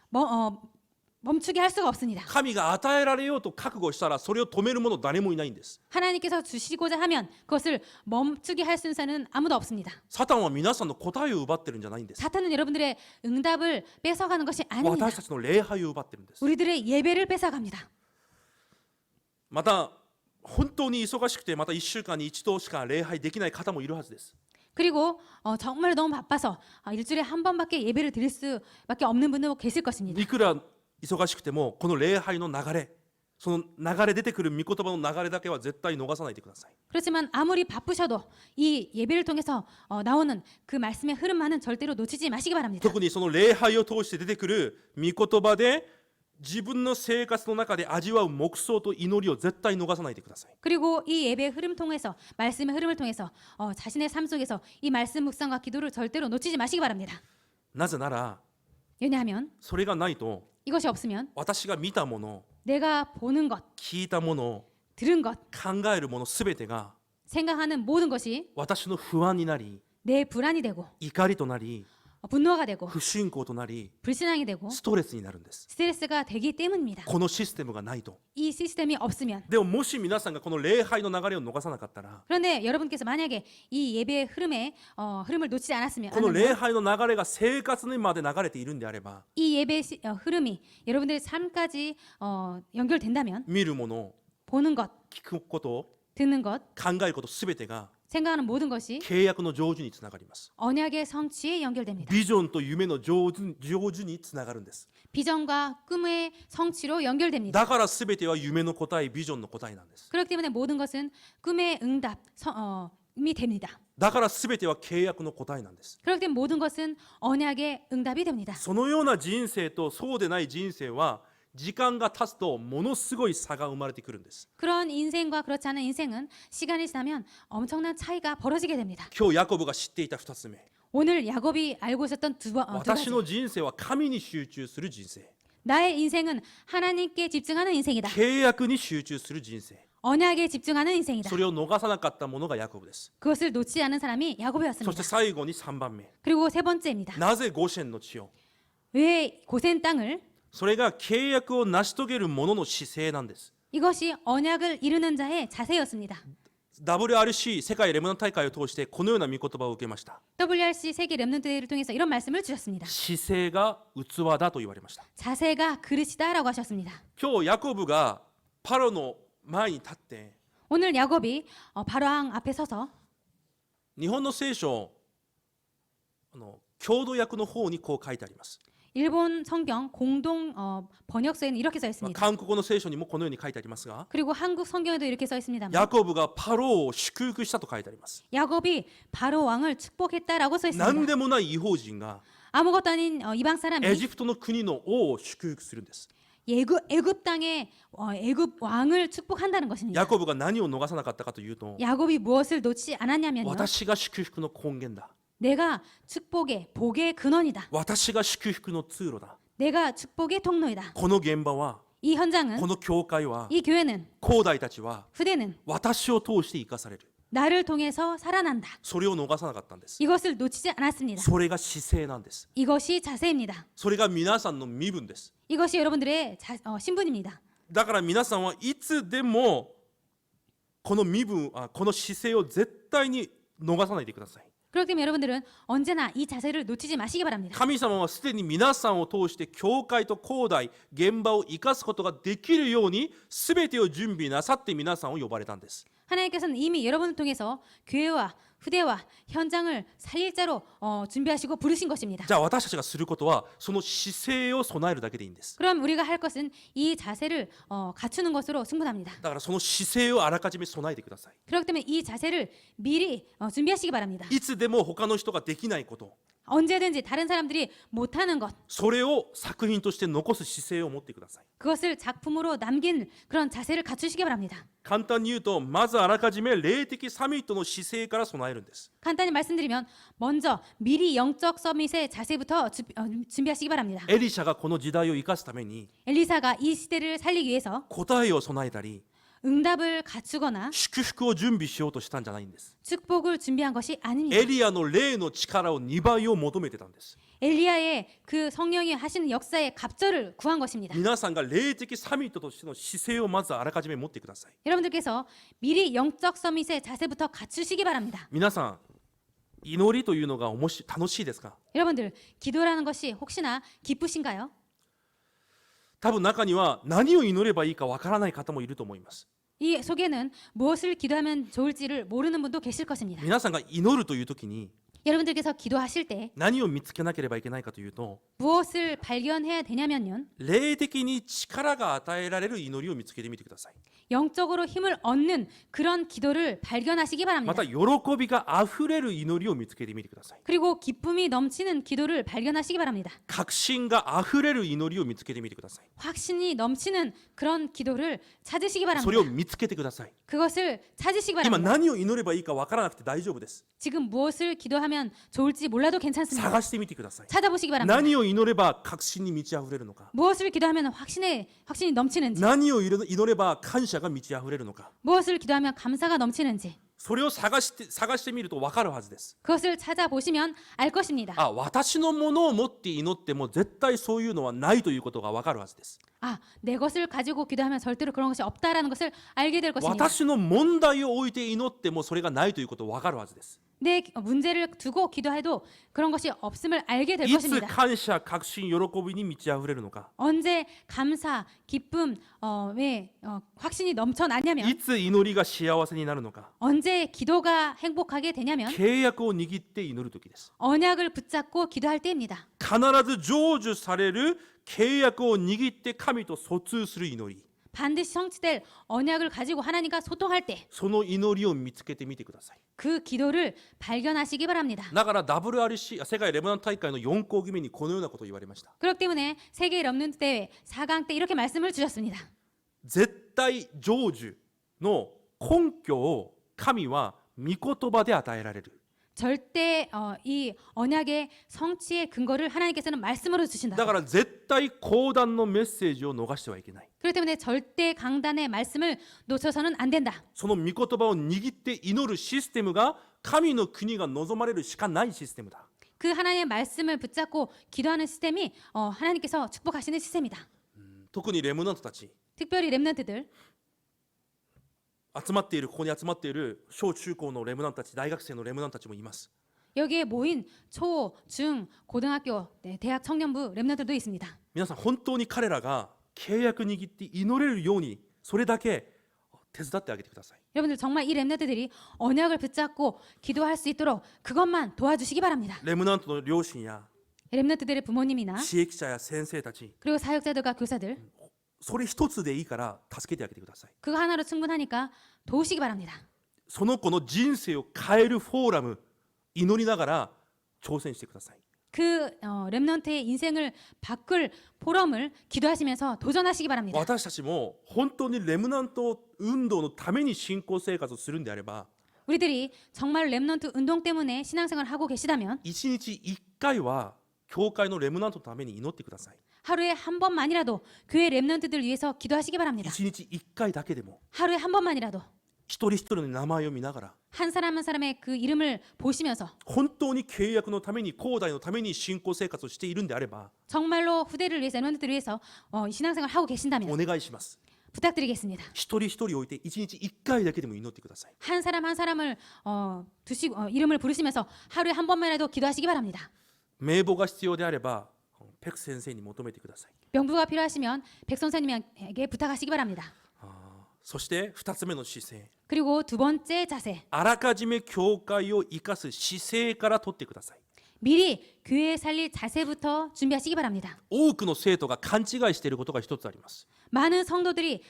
멈추게 할 수가 없습니다. 神が与えられようと覚悟したらそれを止める者誰もいないんです。 하나님께서 주시고자 하면 그것을 멈추게 할 수는 아무도 없습니다. サタンは皆さんの答えを奪ってるんじゃないんです。 사탄은 여러분들의 응답을 뺏어가는 것이 아닙니다. 私たちの礼拝を奪ってるんです。 우리들의 예배를 뺏어갑니다. また本当に忙しくてまた1週間に一度しか礼拝できない方もいるはずです。 그리고 정말 너무 바빠서 일주일에 한 번밖에 예배를 드릴 수밖에 없는 분도 계실 것입니다. いくら忙しくてもこの礼拝の流れ、その流れ出てくる御言葉の流れだけは絶対逃さないでください。 그렇지만 아무리 바쁘셔도 이 예배를 통해서 나오는 그 말씀의 흐름만은 절대로 놓치지 마시기 바랍니다. 特にその礼拝を通して出てくる御言葉で自分の生活の中で味わう黙想と祈りを絶対逃さないでください。 그리고 이 예배의 흐름 통해서 말씀의 흐름을 통해서 자신의 삶 속에서 이 말씀 묵상과 기도를 절대로 놓치지 마시기 바랍니다. なぜなら 왜냐하면 それがないと 이것이 없으면 私が見たもの、 내가 보는 것, 聞いたもの、 들은 것, 考えるものすべてが 생각하는 모든 것이 私の不安になり、 내 불안이 되고 怒りとなり、 분노가 되고 不信仰となり、 불신앙이 되고 ストレスになるんです。 스트레스가 되기 때문입니다. このシステムがないと。 이 시스템이 없으면 でももし皆さんがこの礼拝の流れを逃さなかったら、 그런데 여러분께서 만약에 이 예배의 흐름을 놓치지 않았으면 この礼拝の流れが生活にまで流れているんであれば、 이 예배의 흐름이 여러분들의 삶까지 연결된다면 見るもの、 보는 것, 聞くこと、 듣는 것, 考えることすべてが 생각하는 모든 것이 契約の成就につながります。 언약의 성취에 연결됩니다. ビジョンと夢の成就につながるんです。 비전과 꿈의 성취로 연결됩니다. だからすべては夢の答え、ビジョンの答えなんです。 그렇기 때문에 모든 것은 꿈의 응답이 됩니다. だからすべては契約の答えなんです。 그렇기 때문에 모든 것은 언약의 응답이 됩니다. そのような人生とそうでない人生は時間が経つとものすごい差が生まれてくるんです。 그런 인생과 그렇지 않은 인생은 시간이 지나면 엄청난 차이가 벌어지게 됩니다. 今日ヤコブが知っていた2つ目、 오늘 야곱이 알고 있었던 두 私 가지. の人生は神に集中する人生、 나의 인생은 하나님께 집중하는 인생이다. 契約に集中する人生、 언약에 집중하는 인생이다. それを逃さなかったものがヤコブです。 그것을 놓지 않은 사람이 そして 야곱이었습니다. 最後に3番目、 그리고 세 번째입니다. なぜゴシェンの地を、 왜 고센 땅을? それが契約を成し遂げる者の姿勢なんです。 이것이 언약을 이루는 자의 자세였습니다. WRC 世界レムナント大会を通してこのような御言葉を受けました。 WRC 세계 렘넌트를 통해서 이런 말씀을 주셨습니다. 姿勢が器だと言われました。 자세가 그릇이다라고 하셨습니다. 今日ヤコブがパロの前に立って、 오늘 야곱이 바로왕 앞에 서서 日本の聖書郷土訳の方にこう書いてあります。 일본 성경 공동 번역서에는 이렇게 써 있습니다. 韓国語の聖書にもこのように書いてありますが、 그리고 한국 성경에도 이렇게 써 있습니다. ヤコブがパロを祝福したと書いてあります。 야곱이 바로 왕을 축복했다라고 써 何 있습니다. でもない異邦人が 아무것도 아닌 이방 エ 사람이 ジプトの国の王を祝福するんです。 애굽 땅의 애굽 왕을 축복한다는 것입니다. ヤコブが何を逃さなかったかというと、 야곱이 무엇을 놓지 않았냐면요. 私が祝福の根源だ、 내가 축복의 복의 근원이다. 私が祝福の通路だ、 내가 축복의 통로이다. この現場は 이 현장은 この教会は 이 교회는 兄弟たちは 후대는 私を通して生かされる 나를 통해서 살아난다. それを逃さなかったんです 이것을 놓치지 않았습니다. それが姿勢なんです 이것이 자세입니다. それが皆さんの身分です 이것이 여러분들의 신분입니다. だから皆さんはいつでもこの身分この姿勢を絶対に逃さないでください 그렇기 때문에 여러분들은 언제나 이 자세를 놓치지 마시기 바랍니다. 神様はすでに皆さんを通して教会と兄弟現場を生かすことができるように全てを準備なさって皆さんを呼ばれたんです 하나님께서는 이미 여러분을 통해서 교회와 후대와 현장을 살릴 자로 준비하시고 부르신 것입니다. じゃあ私たちがすることはその姿勢を備えるだけでいいんです 그럼 우리가 할 것은 이 자세를 갖추는 것으로 충분합니다. だからその姿勢をあらかじめ備えてください 그렇기 때문에 이 자세를 미리 준비하시기 바랍니다. いつでも他の人ができないこと 언제든지 다른 사람들이 못하는 것 それを作品として残す姿勢を持ってください 그것을 작품으로 남긴 그런 자세를 갖추시기 바랍니다. 簡単に言うとまずあらかじめ霊的サミットの姿勢から備えるんです 간단히 말씀드리면 먼저 미리 영적 서밋의 자세부터 준비하시기 바랍니다. エリシャがこの時代を生かすために 엘리사가 이 시대를 살리기 위해서 答えを備えたり 응답을 갖추거나 祝福を準備しようとしたんじゃないんです 축복을 준비한 것이 아닙니다. エリアの霊の力を2倍を求めてたんです 엘리야의 그 성령이 하시는 역사의 갑절을 구한 것입니다. 皆さんが霊的サミットとしての姿勢をまずあらかじめ持ってください 여러분들께서 미리 영적 서밋의 자세부터 갖추시기 바랍니다. 皆さん祈りというのが楽しいですか 여러분들 기도라는 것이 혹시나 기쁘신가요? 多分中には何を祈ればいいかわからない方もいると思います 이 속에는 무엇을 기도하면 좋을지를 모르는 분도 계실 것입니다. 皆さんが祈るという時に 여러분들께서 기도하실 때 何を見つけなければいけないかというと 무엇을 발견해야 되냐면요. 霊的に力が与えられる祈りを見つけてみてください 영적으로 힘을 얻는 그런 기도를 발견하시기 ま 바랍니다. た喜びがあふれる祈りを見つけてみてください 그리고 기쁨이 넘치는 기도를 발견하시기 바랍니다. 確信があふれる祈りを見つけてみてください 확신이 넘치는 그런 기도를 찾으시기 それを 바랍니다. 見つけてください 그것을 찾으시기 今 바랍니다. 何を祈ればいいかわからなくて大丈夫です 지금 무엇을 기도하면 좋을지 몰라도 괜찮습니다. 探してみてください 찾아보시기 바랍니다. 何を祈れば確信に満ち溢れるのか 무엇을 기도하면 확신이 넘치는지, 何を祈れば感謝が満ち溢れるのか 무엇을 기도하면 감사가 넘치는지 それを探してみると分かるはずです 그것을 찾아보시면 알 것입니다. 私のものを持って祈っても絶対そういうのはないということが分かるはずです 내 것을 가지고 기도하면 절대로 그런 것이 없다라는 것을 알게 될 것입니다. 私の問題を置いて祈ってもそれがないということが分かるはずです 내 문제를 두고 기도해도 그런 것이 없음을 알게 될 いつ 것입니다. 感謝確信喜びに満ち溢れるのか 언제 감사, 기쁨, 확신이 넘쳐나냐면 いつ祈りが幸せになるのか 언제 기도가 행복하게 되냐면 契約を握って祈る時です 언약을 붙잡고 기도할 때입니다. 必ず成就される契約を握って神と疎通する祈り 반드시 성취될 언약을 가지고 하나님과 소통할 때 その祈りを見つけてみてください 그 기도를 발견하시기 바랍니다. だから WRC 世界レバノン大会の4講義目にこのようなことを言われました 그렇기 때문에 세계 럼넌트 대회 4강 때 이렇게 말씀을 주셨습니다. 絶対成就の根拠を神は御言葉で与えられる 절대 이 언약의 성취의 근거를 하나님께서는 말씀으로 だ 주신다. から絶対講談のメッセージを逃してはいけない 그렇기 때문에 절대 강단의 말씀을 놓쳐서는 안 된다. その御言葉を握って祈るシステムが神の国が望まれるしかないシステムだ 그 하나님의 말씀을 붙잡고 기도하는 시스템이 하나님께서 축복하시는 시스템이다. 特にレムナントたち 특별히 렘넌트들 集まっているここに集まっている小中高のレムナントたち大学生のレムナントたちもいます 여기에 모인 초, 중, 고등학교, 대학 청년부 렘넌트도 있습니다. 皆さん本当に彼らが契約握って祈れるようにそれだけ手伝ってあげてください 여러분들 정말 이 렘넌트들이 언약을 붙잡고 기도할 수 있도록 그것만 도와주시기 바랍니다. レムナントの両親や 렘넌트들의 부모님이나 知益者や先生たち 그리고 사역자들과 교사들 それ一つでいいから助けてあげてください 그거 하나로 충분하니까 도우시기 바랍니다. その子の人生を変えるフォーラム祈りながら挑戦してください 그 렘넌트의 인생을 바꿀 포럼을 기도하시면서 도전하시기 바랍니다. 私たちも本当にレムナント運動のために信仰生活をするんであれば 우리들이 정말 렘넌트 운동 때문에 신앙생활을 하고 계시다면 1日1回は教会のレムナントのために祈ってください 하루에 한 번만이라도 교회 렘넌트들 위해서 기도하시기 바랍니다. 1日1回だけでも 하루에 한 번만이라도 一人一人の名前を見ながら 한 사람 한 사람의 그 이름을 보시면서 本当に契約のために後代のために信仰生活をしているんであれば 정말로 후대를 위해서 렘넌트들을 위해서 신앙생활을 하고 お 계신다면 願いします。 부탁드리겠습니다. 一人一人置いて1日1回だけでも祈ってください。 한 사람 한 사람을 두시고 이름을 부르시면서 하루에 한 번만이라도 기도하시기 바랍니다. 名簿が必要であればペク先生に求めてください。 명부가 필요하시면 백 선생님에게 부탁하시기 바랍니다. そして2つ目の姿勢、 그리고 두 번째 자세, あらかじめ教会を生かす姿勢から取ってください。 미리 교회에 살릴 자세부터 준비하시기 바랍니다. 多くの生徒が勘違いしていることが一つあります。 많은 성도들이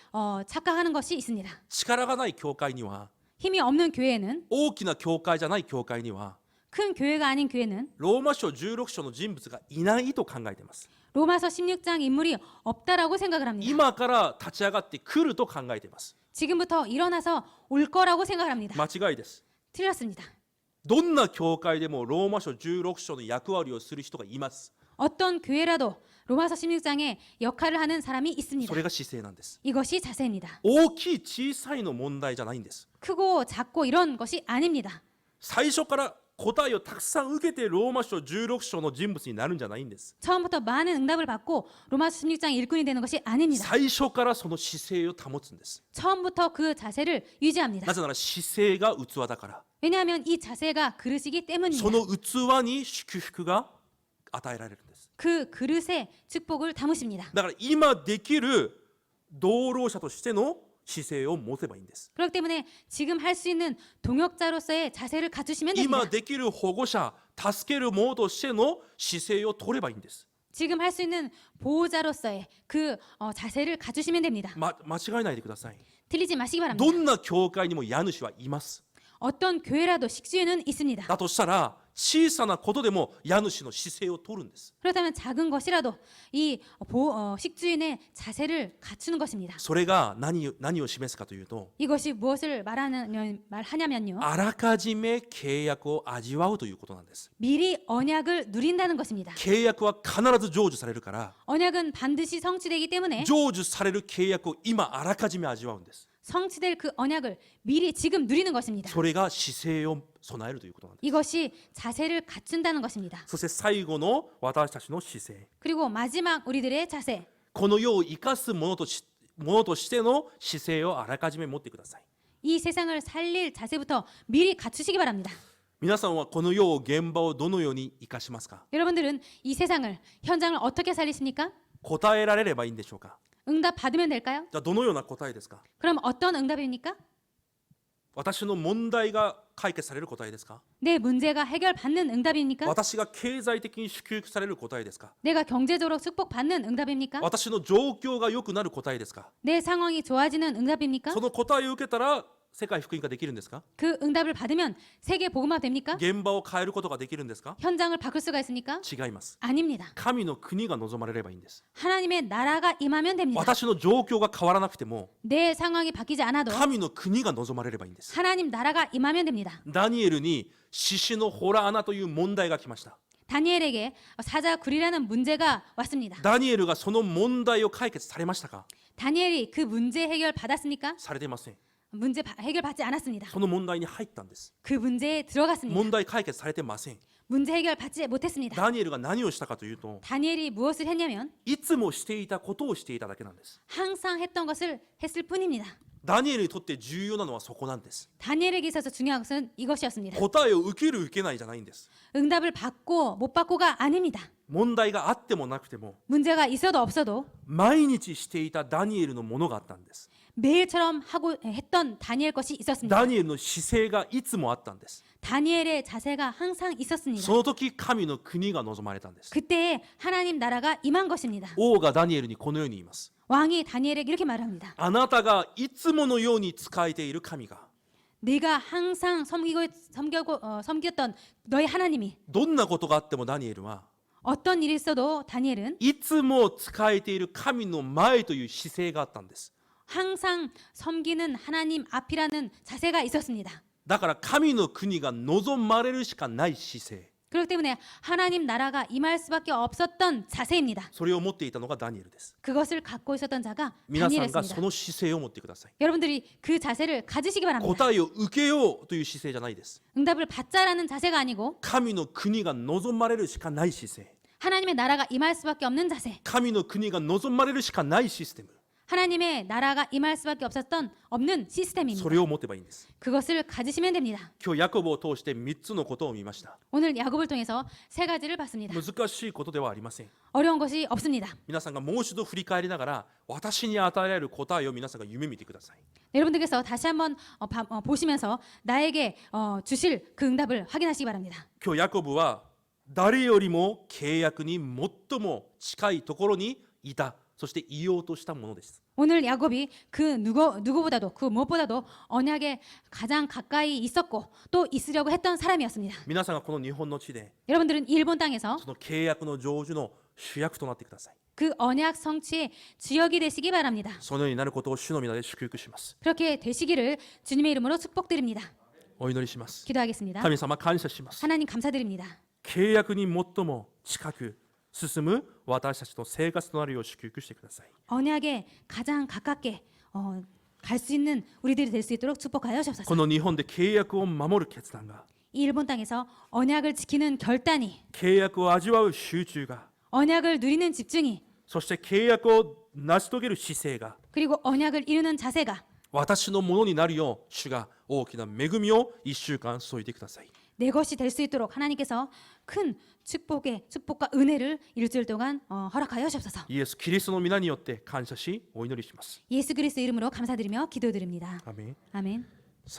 착각하는 것이 있습니다. 力がない教会には、 힘이 없는 교회는, 大きな教会じゃない教会には 큰 교회가 아닌 교회는 ローマ書16章の人物がいないと考えています。 로마서 16장 인물이 없다라고 생각을 합니다. 今から立ち上がってくると考えています。 지금부터 일어나서 올 거라고 생각을 합니다. 間違いです。 틀렸습니다. どんな教会でもローマ書16章の役割をする人がいます。 어떤 교회라도 로마서 16장에 역할을 하는 사람이 있습니다. それが姿勢なんです。 이것이 자세입니다. 大きい小さいの問題じゃないんです。 크고 작고 이런 것이 아닙니다. 最初から答えをたくさん受けてローマ書16章の人物になるんじゃないんです。 처음부터 많은 응답을 받고 로마서 16장 일꾼이 되는 것이 아닙니다. 最初からその姿勢を保つんです。 처음부터 그 자세를 유지합니다. なぜなら姿勢が器だから。 왜냐하면 이 자세가 그릇이기 そ 때문입니다. の器に祝福が与えられるんです。 그 그릇에 축복을 담으십니다. だから今できる同労者としての姿勢を持てばいいんです。 그렇기 때문에 지금 할 수 있는 동역자로서의 자세를 갖추시면 됩니다. 今できる保護者、助ける者としての姿勢を取ればいいんです。 지금 할 수 있는 보호자로서의 그 자세를 갖추시면 됩니다. 間違えないでください。 틀리지 마시기 바랍니다. どんな教会にも家主はいます。 어떤 교회라도 식주인은 있습니다. だとしたら小さなことでも家主の姿勢を取るんです。 그렇다면 작은 것이라도 이 식주인의 자세를 갖추는 것입니다. それが何を示すかというと、 이것이 무엇을 말하냐면요. あらかじめ契約を味わうということなんです。 미리 언약을 누린다는 것입니다. 契約は必ず成就されるから、 언약은 반드시 성취되기 때문에 成就される契約を今あらかじめ味わうんです。 성취될 그 언약을 미리 지금 누리는 것입니다. それが姿勢を備えるということなんです。 이것이 자세를 갖춘다는 것입니다. そして最後の私たちの姿勢、 그리고 마지막 우리들의 자세. この世を生かすものとしての姿勢をあらかじめ持ってください。 이 세상을 살릴 자세부터 미리 갖추시기 바랍니다. 皆さんはこの世を現場をどのように生かしますか？ 여러분들은 이 세상을 현장을 어떻게 살리십니까? 答えられればいいんでしょうか？ 응답 받으면 될까요? じゃあどのような答えですか？ 그럼 어떤 응답입니까? 私の問題が解決される答えですか？ 내 문제가 해결받는 응답입니까? 私が経済的に祝福される答えですか？ 내가 경제적으로 축복받는 응답입니까? 私の状況が良くなる答えですか？ 내 상황이 좋아지는 응답입니까? その答えを受けたら世界福音化できるんですか？ 그 응답을 받으면 세계 복음화 됩니까? 現場を変えることができるんですか？ 현장을 바꿀 수가 있습니까? 違います。 아닙니다. 神の国が望まれればいいんです。 하나님의 나라가 임하면 됩니다. 私の状況が変わらなくても 내 상황이 바뀌지 않아도 神の国が望まれればいいんです。 하나님 나라가 임하면 됩니다. ダニエルに獅子の洞穴という問題が来ました。 다니엘에게 사자굴이라는 문제가 왔습니다. ダニエルがその問題を解決されましたか？ 다니엘이 그 문제 해결 받았습니까? されていません。 문제 해결 받지 않았습니다. その問題に入ったんです。 그 문제에 들어갔습니다. 問題解決されてません。 문제 해결 받지 못했습니다. ダニエルが何をしたかというと、 다니엘이 무엇을 했냐면 いつもしていたことをしていただけなんです。 항상 했던 것을 했을 뿐입니다. ダニエルにとって重要なのはそこなんです。 다니엘에게 있어서 중요한 것은 이것이었습니다. 答えを受ける受けないじゃないんです。 응답을 받고 못 받고가 아닙니다. 問題があってもなくても 문제가 있어도 없어도 毎日していたダニエルのものがあったんです。 매일처럼 하고 했던 다니엘 것이 있었습니다. ダニエルの姿勢がいつもあったんです。 다니엘의 자세가 항상 있었습니다. その時神の国が望まれたんです。 그때 하나님 나라가 임한 것입니다. 王がダニエルにこのように言います。 왕이 다니엘에게 이렇게 말합니다. あなたがいつものように仕えている神が 네가 항상 섬겼던 너의 하나님이 どんなことがあってもダニエルは 어떤 일이 있어도 다니엘은 いつも仕えている神の前という姿勢があったんです。 항상 섬기는 하나님 앞이라는 자세가 있었습니다. だから神の国が望まれるしかない姿勢。 그렇기 때문에 하나님 나라가 임할 수밖에 없었던 자세입니다. それを持っていたのがダニエルです。 그것을 갖고 있었던 자가 皆さんが 다니엘이었습니다. その姿勢を持ってください。 여러분들이 그 자세를 가지시기 바랍니다. 答えを受けようという姿勢じゃないです。 응답을 받자라는 자세가 아니고 神の国が望まれるしかない姿勢。 하나님의 나라가 임할 수밖에 없는 자세, 神の国が望まれるしかないシステム。 하나님의 나라가 임할 수밖에 없는 시스템입니다. それを持てばいいんです。 그것을 가지시면 됩니다. 今日ヤコブを通して3つのことを見ました。 오늘 야곱을 통해서 세 가지를 봤습니다. 難しいことではありません。 어려운 것이 없습니다. 皆さんがもう一度振り返りながら私に与えられる答えを皆さんが夢見てください。 여러분들께서 다시 한번 보시면서 나에게 주실 그 응답을 확인하시기 바랍니다. 今日ヤコブは誰よりも契約に最も近いところにいた、そしていようとしたものです。 오늘 야곱이 그 누구보다도 그 무엇보다도 언약에 가장 가까이 있었고 또 있으려고 했던 사람이었습니다. 皆さんがこの日本の地で 여러분들은 일본 땅에서 その契約の成就の主役となってください。 그 언약 성취의 주역이 되시기 바랍니다. そのようになることを主の皆で祝福します。 그렇게 되시기를 주님의 이름으로 축복드립니다. お祈りします。 기도하겠습니다. 神様感謝します。 하나님 감사드립니다. 契約に最も近く進む私たちの生活となるよう祝福してください。 언약에 가장 가깝게 갈 수 있는 우리들이 될 수 있도록 축복하여 こ 주옵소서. の日本で契約を守る決断が、 이 일본 땅에서 언약을 지키는 결단이, 契約を味わう集中が、 언약을 누리는 집중이, そして契約を成し遂げる姿勢が 그리고 언약을 이루는 자세가 私のものになるよう主が大きな恵みを1週間注いでください。 내 것이 될 수 있도록 하나님께서 큰 축복과 은혜를 일주일 동안 허락하여 주옵소서. イエス・キリストの皆によって感謝しお祈りします。 예수 그리스도 이름으로 감사드리며 기도드립니다. アメン。 아멘.